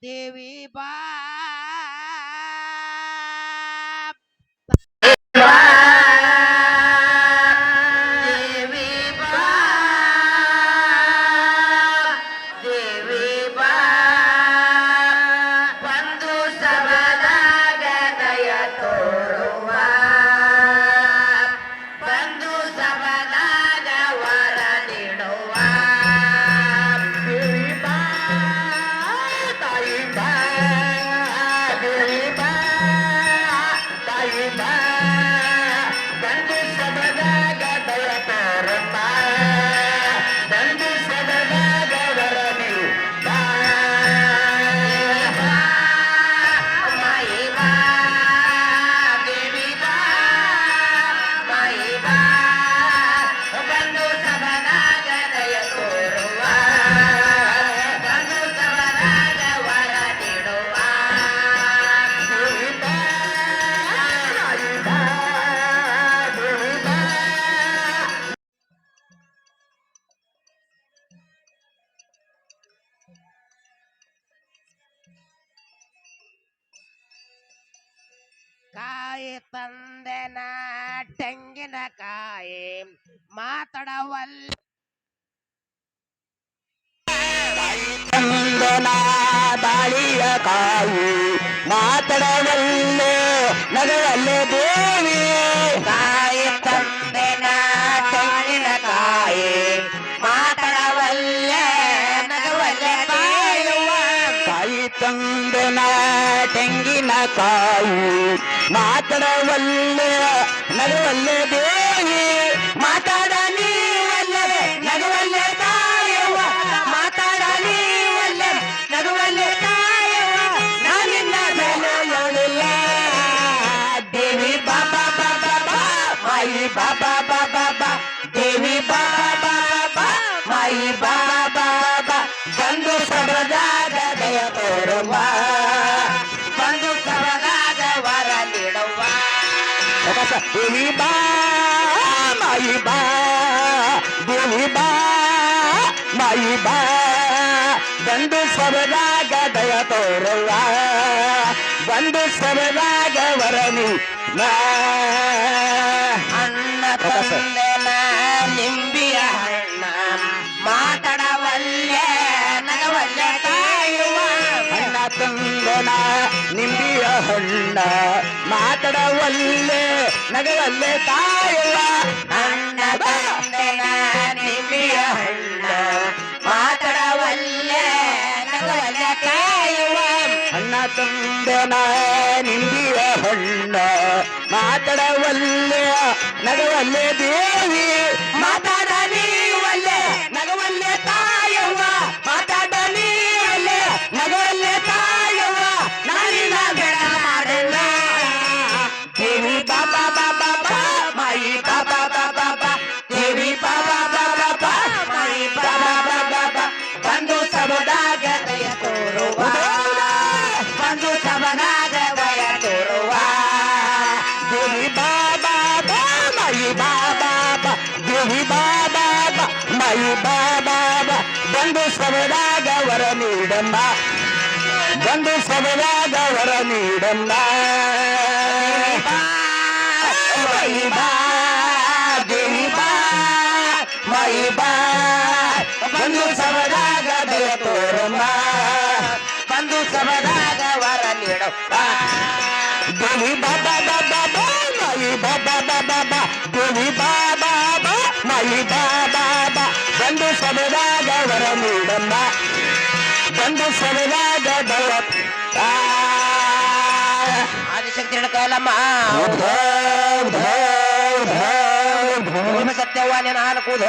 ದೇವಿ ಬಾ ದೇವಿ ಬಾ ದೇವಿ ಬಾ ಬಂದು ಸಬದಾಗ ದಯ ತೋರುವ ಬಂದು ಸಬದಾಗ ವರ ನೀಡುವ ದೇವಿ ಬಾ ತಾಯಿ ಬಾ ದೇವಿ ಬಾ ತಾಯಿ ಬಾ ಬಂದು ಸಬದಾಗ ದಯ ತೋರುವ ಬಂದು ಸಬದಾಗ ವರ ನೀಡುವ ಮಾಯಿ ಬಾ ದೇವಿ ಬಾ ಮಾಯಿ ಬಾ ಬಂದು ಸಬದಾಗ ದಯ ತೋರುವ ಬಂದು ಸಬದಾಗ ವರ ನೀಡುವ ದೇವಿ ಬಾ ಮಾಯಿ ಬಾ ದೇವಿ ಬಾ ಕಾಯಿ ತಂದೆನ ತೆಂಗಿನಕಾಯಿ ಮಾತಾಡವಲ್ಲ ಚಂದನ ಬಾಳಿಯ ಕಾಯಿ ಮಾತಡವಲ್ಲೆ ನಗವಲ್ಲೆ ದೇವಿ ಕಾಯಿ ತಂದೆನ ತೆಂಗಿನಕಾಯಿ ಮಾತಾಡವಲ್ಲ ನಗವಲ್ಲ ಕಾಯುವ ಕಾಯಿ ತಂದನ ತೆಂಗಿನ ಕಾಯಿ ಮಾತಡವಲ್ಲೆ ನಗವಲ್ಲೆ ದೇವಿ ಮಾತಾಡ ನೀವಲ್ಲೇ ನಗುವಲ್ಲೇ ತಾಯವ್ವ ಮಾತಾಡ ನೀವಲ್ಲೇ ನಗುವಲ್ಲೇ ತಾಯವ್ವ ನಾನಿನ್ನ ಮೇಲೆ ಹೇಳಿಲ್ಲ ದೇವಿ ಬಾಬಾ ಬಾಬಾ ಬಾ ಮಾಯಿ ಬಾಬಾ ಬಾಬಾ ಬಾ ದೇವಿ ಬಾಬಾ ಬಾಬಾ ಮಾಯಿ ಬಾಬಾ ಬಾ ಬಂದು ಸಬದಾಗ ದಯ ತೋರುವ ಬಂದು ಸವದಾಗ ವರ ನೀಡುವ ದೇವಿ ಬಾ ಮಾಯಿ ಬಾ ದೇವಿ ಬಾ ಮಾಯಿ ಬಾ ಬಂದು ಸಬದಾಗ ದಯ ತೋರುವ ಬಂದು ಸಬದಾಗ ವರನಿ ಅಣ್ಣ ತಂದೆನ ನಿಂಬಿಯ ಹಣ್ಣ ಮಾತಾಡವಲ್ಲೇ ನಗವಲ್ಲೇ ತಾಯುವ ಅಣ್ಣ ತಂದನ ನಿಂಬಿಯ ಹಣ್ಣ ಮಾತಡವಲ್ಲೆ ನಗವಲ್ಲೆ ತಾಯವ್ವ ಅಣ್ಣ ತಂದೆನ ನಿಂಬಿಯ ಹಣ್ಣ ಮಾತಾಡವಲ್ಲೇ ನಗವಲ್ಲೇ ತಾಯುವ ಅಣ್ಣ ತಂದನ ನಿಂಬಿಯ ಹಣ್ಣ ಮಾತಡವಲ್ಲೆ ನಗವಲ್ಲೆ ದೇವಿ ಮಾತಾಡ ನೀವಲ್ಲೇ ನಗವಲ್ಲೇ ತಾಯವ್ವ ಮಾತಾಡ ನೀವಲ್ಲೇ ನಗವಲ್ಲೇ ತಾಯವ್ವ ನಾನಿನ ಬೇಡ ಮಾಡಲ್ಲ ದೇವಿ ಬಾಬಾ ಬಾಬಾ ಬಾ ಮಾಯಿ ಬಾಬಾ ಬಾಬಾ ಬಾ ದೇವಿ ಬಾಬಾ ಬಾಬಾ ಬಾ ಮಾಯಿ ಬಾಬಾ ಬಾಬಾ ಬಾ ಬಂದು ಸಬದಾಗ ದಯ ತೋರುವ ಬಂದು ಸಬದಾಗ ದಯ ತೋರುವ ದೇವಿ ಬಾಬಾ ಬಾ ಮಾಯಿ ಬಾಬಾ ಬಾ ದೇವಿ ಬಾಬಾ ಬಾ ಮಾಯಿ ಬಾಬಾ ಬಾ ಬಂದು ಸಬದಾಗ ವರ ನೀಡಮ್ಮ ಬಂದು ಸಬದಾಗ ವರ ನೀಡಮ್ಮ ಮಾಯಿ ಬಾ ದೇವಿ ಬಾ ಮಾಯಿ ಬಾ ಬಂದು ಸಬದಾಗ ದಯ ತೋರಮ್ಮ ಬಂದು ಸಬದಾಗ ವರ ನೀಡು ದೇವಿ ಬಾಬಾ ಬಾಬಾ ಬಾ ಮಾಯಿ ಬಾಬಾ ಬಾಬಾ ಬಾ ದೇವಿ ಬಾಬಾ ಬಾ ಮಾಯಿ ಬಾಬಾ ಬಾ ಬಂದು ಸಬದಾಗ ವರ ನೀಡಮ್ಮ ಬಂದು ಸಬದಾಗ ದಯ ಆದಿಶಕ್ತಿ ಕೈಲಮ್ಮ ಸತ್ಯವ್ವ ನಿನ್ನ ಹಾಲು ಕೂದ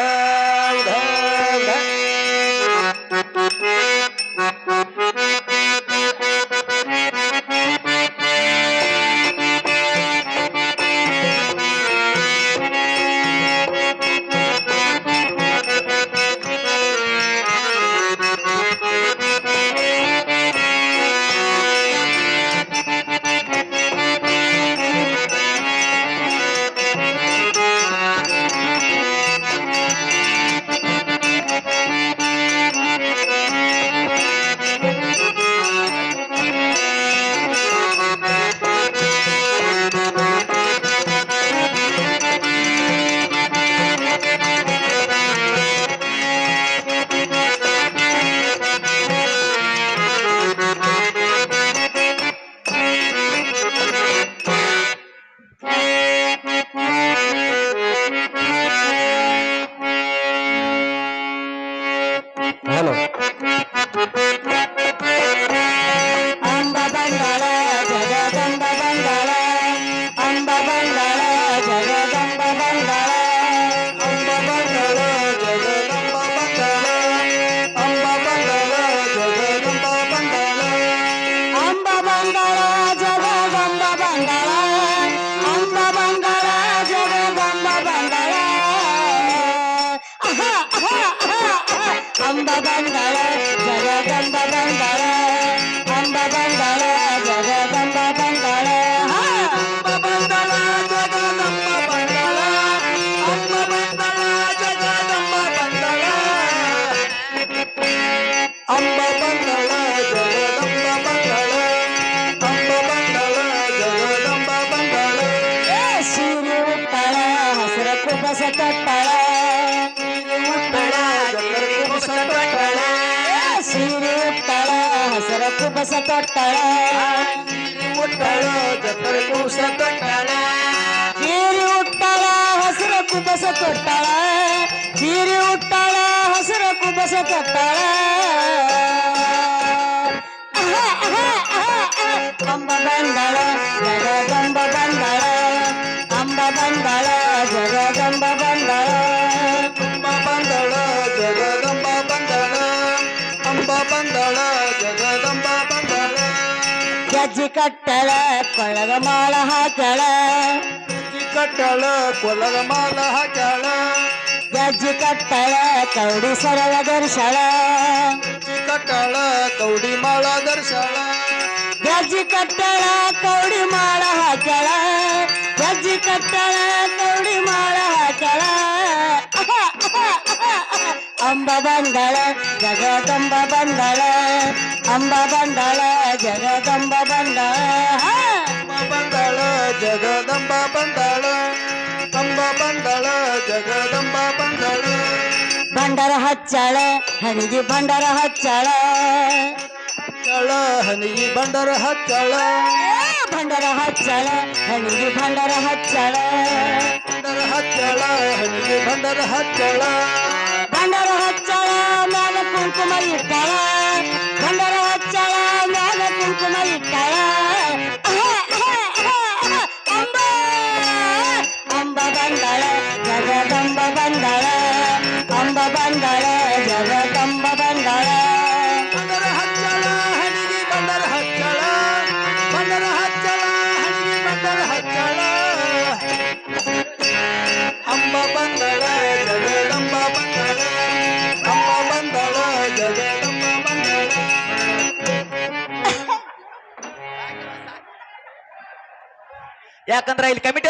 ಬಂದಳ ಜಗದಂಬ ಬಂದಳ ಅಂಬ ಬಂದಳ ಜಗದಂಬ ಬಂದಳ ಅಂಬ ಬಂದಳ ಜಗದಂಬ ಬಂದಳ ಅಂಬ ಬಂದಳ ಜಗದಂಬ ಬಂದಳ ಅಂಬ ಬಂದಳ ಜಗದಂಬ ಬಂದಳ ಅಂಬ ಬಂದಳ ಜಗದಂಬ ಬಂದಳ ಸೀರೆ ಉಟ್ಟಳ ಹಸಿರ ಕುಬಸ ತೊಟ್ಟಳ ಉಟ್ಟಳ ಜಗರ ಕುಬಸ ತೊಟ್ಟಳ ಸೀರೆ ಉಟ್ಟಳ ಹಸಿರ ಕುಬಸ ತೊಟ್ಟಳ ಉಟ್ಟಳ ಜಗರ ಕುಬಸ ತೊಟ್ಟಳ ಸೀರೆ ಉಟ್ಟಳ ಹಸಿರ ಕುಬಸ ತೊಟ್ಟಳ ಸೀರೆ ಉಟ್ಟಳ ಹಸಿರ ಕುಬಸ ತೊಟ್ಟಳ ಅಂಬ ಬಂದಳ ಜಗದಂಬ ಬಂದಳ ಅಂಬ ಬಂದಳ ಜಗದಂಬ ಬಂದಳ ಅಂಬ ಬಂದಳ ಜಗದಂಬ ಬಂದಳ ಅಂಬ ಬಂದಳ ಜಗದಂಬ ಬಂದಳ ಗೆಜ್ಜಿ ಕಟ್ಟಳ ಕೊಳಗ ಮಾಳ ಹಾಕಳ ಗೆಜ್ಜಿ ಕಟ್ಟಳ ಕೊಳಗ ಮಾಲ ಹಾಕಳ ಗೆಜ್ಜಿ ಕಟ್ಟಳ ಕೌಡಿ ಸರಳ ದರ್ಶಳ ಗೆಜ್ಜಿ ಕಟ್ಟಳ ಕೌಡಿ ಮಾಳ ದರ್ಶಳ ಗೆಜ್ಜಿ ಕಟ್ಟಳ ಕೌಡಿ ಮಾಳ ಹಾಕಳ ಗೆಜ್ಜಿ ಕಟ್ಟಳ ಕೌಡಿ ಮಾಳ ಹಾಕಳ ಅಂಬ ಬಂದಳ ಜಗದಂಬ ಬಂದಳ ಅಂಬ ಬಂದಳ ಜಗದಂಬ ಬಂದಳ ಅಂಬ ಬಂದಳ ಜಗದಂಬ ಬಂದಳ ಅಂಬ ಬಂದಳ ಜಗದಂಬ ಬಂದಳ ಬಂಡರ ಹಚ್ಚಳ ಹಣಿಗೆ ಬಂಡರ ಹಚ್ಚಳ ಹಚ್ಚಳ ಹನಿಗೆ ಬಂಡರ ಹಚ್ಚಳ ಬಂಡರ ಹಚ್ಚಳ ಹಣಿಗೆ ಬಂಡರ ಹಚ್ಚಳ ಬಂಡರ ಹಚ್ಚಳ ಹನಿಗೆ ಬಂಡರ ಹಚ್ಚಳ ಬಂಡರ ಹಚ್ಚಳ ಮ್ಯಾಲ ಕುಂಕುಮ ಇಟ್ಟಳ ಬಂಡರ ಹಚ್ಚಳ ಮ್ಯಾಲ ಕುಂಕುಮ ಇಟ್ಟಳ ಅಂಬ ಅಂಬ ಬಂದಳ ಜಗದಂಬ ಬಂದಳ ಅಂಬ ಬಂದಳ ಜಗದಂಬ ಬಂದಳ ಬಂಡರ ಹಚ್ಚಳ ಹನಿಗೆ ಬಂಡರ ಹಚ್ಚಳ ಬಂಡರ ಹಚ್ಚಳ ಹನಿಗೆ ಬಂಡರ ಹಚ್ಚಳ ಅಂಬ ಬಂದಳ ಜಗದಂಬ ಬಂದಳ ಅಂಬ ಬಂದಳ ಜಗದಂಬ ಬಂದಳ ಯಾಕಂದ್ರ ಇಲ್ಲಿ ಕಮಿಟಿ